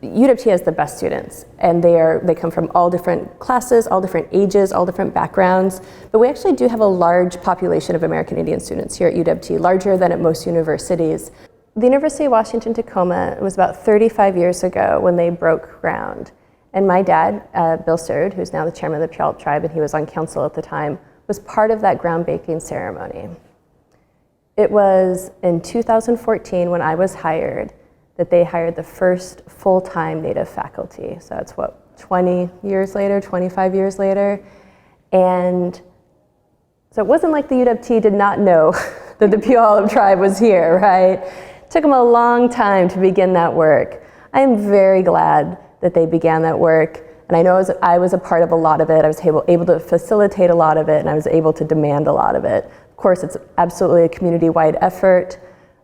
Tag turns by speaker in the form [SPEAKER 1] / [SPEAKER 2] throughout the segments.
[SPEAKER 1] UW has the best students, and they come from all different classes, all different ages, all different backgrounds. But we actually do have a large population of American Indian students here at UW, larger than at most universities. The University of Washington Tacoma was about 35 years ago when they broke ground. And my dad, Bill Surd, who's now the chairman of the Puyallup tribe, and he was on council at the time, was part of that groundbreaking ceremony. It was in 2014 when I was hired that they hired the first full-time Native faculty. So that's what, 20 years later, 25 years later. And so it wasn't like the UW did not know that the Puyallup tribe was here, right? It took them a long time to begin that work. I am very glad that they began that work. And I know I was a part of a lot of it. I was able to facilitate a lot of it, and I was able to demand a lot of it. Of course, it's absolutely a community-wide effort.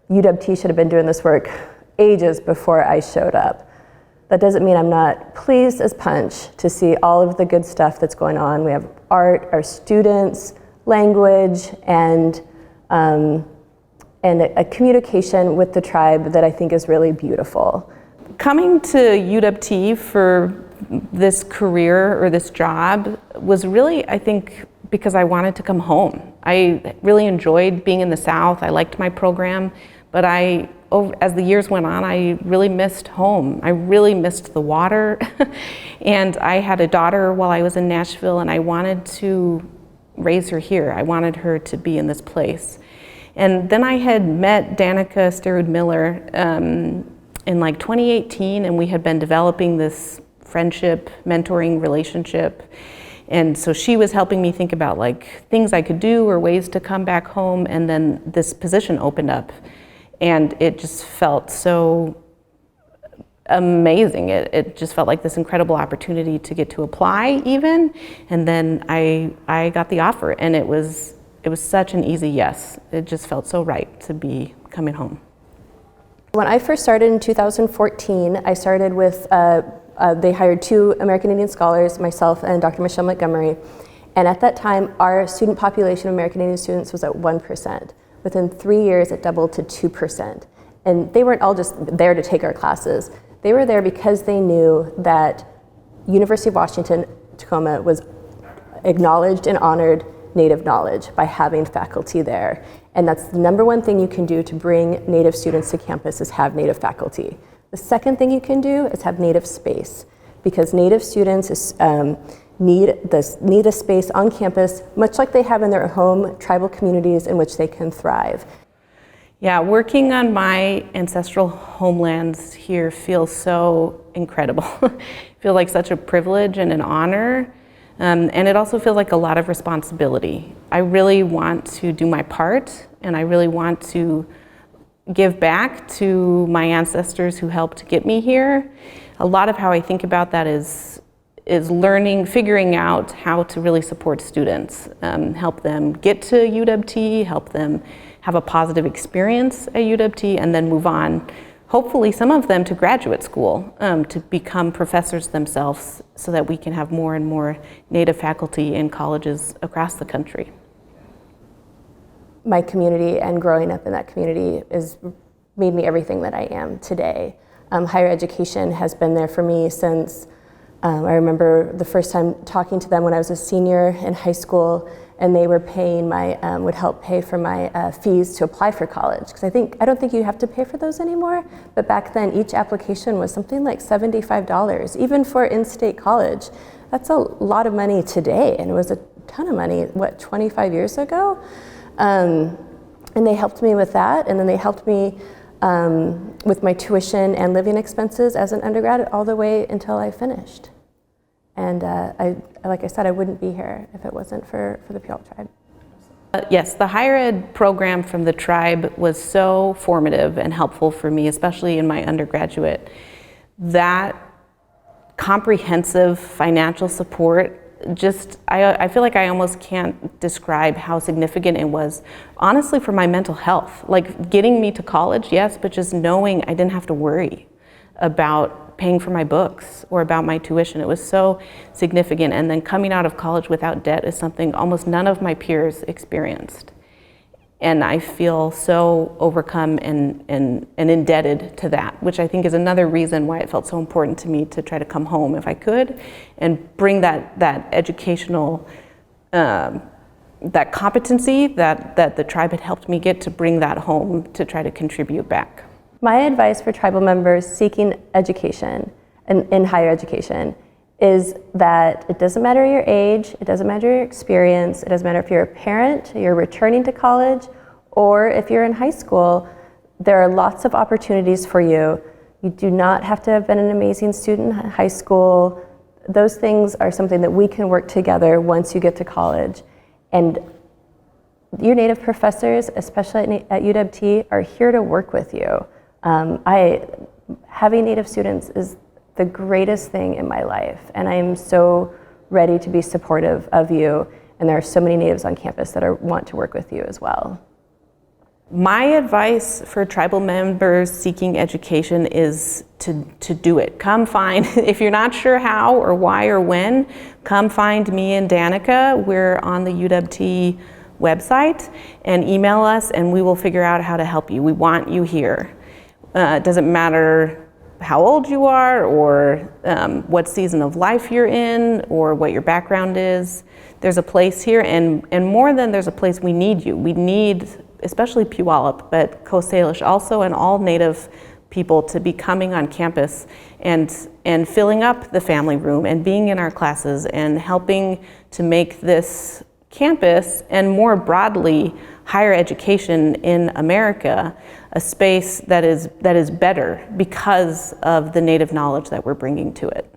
[SPEAKER 1] UW should have been doing this work ages before I showed up. That doesn't mean I'm not pleased as punch to see all of the good stuff that's going on. We have art, our students, language, and a communication with the tribe that I think is really beautiful.
[SPEAKER 2] Coming to UW for this career or this job was really, I think, because I wanted to come home. I really enjoyed being in the South. I liked my program, but as the years went on, I really missed home. I really missed the water. And I had a daughter while I was in Nashville, and I wanted to raise her here. I wanted her to be in this place. And then I had met Danica Sterud-Miller in like 2018, and we had been developing this friendship, mentoring relationship. And so she was helping me think about like things I could do or ways to come back home, and then this position opened up. And it just felt so amazing. It just felt like this incredible opportunity to get to apply even. And then I got the offer, and it was such an easy yes. It just felt so right to be coming home.
[SPEAKER 1] When I first started in 2014, I started with, they hired 2 American Indian scholars, myself and Dr. Michelle Montgomery. And at that time, our student population of American Indian students was at 1%. Within 3 years, it doubled to 2%. And they weren't all just there to take our classes. They were there because they knew that University of Washington Tacoma was acknowledged and honored Native knowledge by having faculty there. And that's the #1 thing you can do to bring Native students to campus is have Native faculty. The second thing you can do is have Native space, because Native students need a space on campus, much like they have in their home tribal communities in which they can thrive.
[SPEAKER 2] Yeah, working on my ancestral homelands here feels so incredible. I feel like such a privilege and an honor, and it also feels like a lot of responsibility. I really want to do my part, and I really want to give back to my ancestors who helped get me here. A lot of how I think about that is figuring out how to really support students, help them get to UW, help them have a positive experience at UW, and then move on, hopefully some of them to graduate school, to become professors themselves so that we can have more and more Native faculty in colleges across the country.
[SPEAKER 1] My community and growing up in that community made me everything that I am today. Higher education has been there for me since I remember the first time talking to them when I was a senior in high school, and they were paying would help pay for my fees to apply for college. Because I don't think you have to pay for those anymore, but back then each application was something like $75, even for in-state college. That's a lot of money today, and it was a ton of money, 25 years ago? And they helped me with that, and then they helped me with my tuition and living expenses as an undergrad all the way until I finished. And like I said, I wouldn't be here if it wasn't for the Puyallup tribe.
[SPEAKER 2] Yes, the higher ed program from the tribe was so formative and helpful for me, especially in my undergraduate. That comprehensive financial support, I feel like I almost can't describe how significant it was, honestly, for my mental health. Like getting me to college, yes, but just knowing I didn't have to worry about paying for my books or about my tuition. It was so significant. And then coming out of college without debt is something almost none of my peers experienced. And I feel so overcome and indebted to that, which I think is another reason why it felt so important to me to try to come home if I could and bring that educational, that competency that the tribe had helped me get, to bring that home to try to contribute back.
[SPEAKER 1] My advice for tribal members seeking education in higher education is that it doesn't matter your age, it doesn't matter your experience, it doesn't matter if you're a parent, you're returning to college, or if you're in high school, there are lots of opportunities for you. You do not have to have been an amazing student in high school. Those things are something that we can work together once you get to college. And your Native professors, especially at UW-T, are here to work with you. Having Native students is the greatest thing in my life, and I am so ready to be supportive of you, and there are so many Natives on campus that want to work with you as well.
[SPEAKER 2] My advice for tribal members seeking education is to do it. Come find, if you're not sure how or why or when, come find me and Danica. We're on the UW-T website, and email us and we will figure out how to help you. We want you here. It doesn't matter how old you are or what season of life you're in or what your background is. There's a place here, and more than there's a place, we need you. We need, especially Puyallup, but Coast Salish also, and all Native people to be coming on campus and filling up the family room and being in our classes and helping to make this campus, and more broadly higher education in America, a space that is better because of the Native knowledge that we're bringing to it.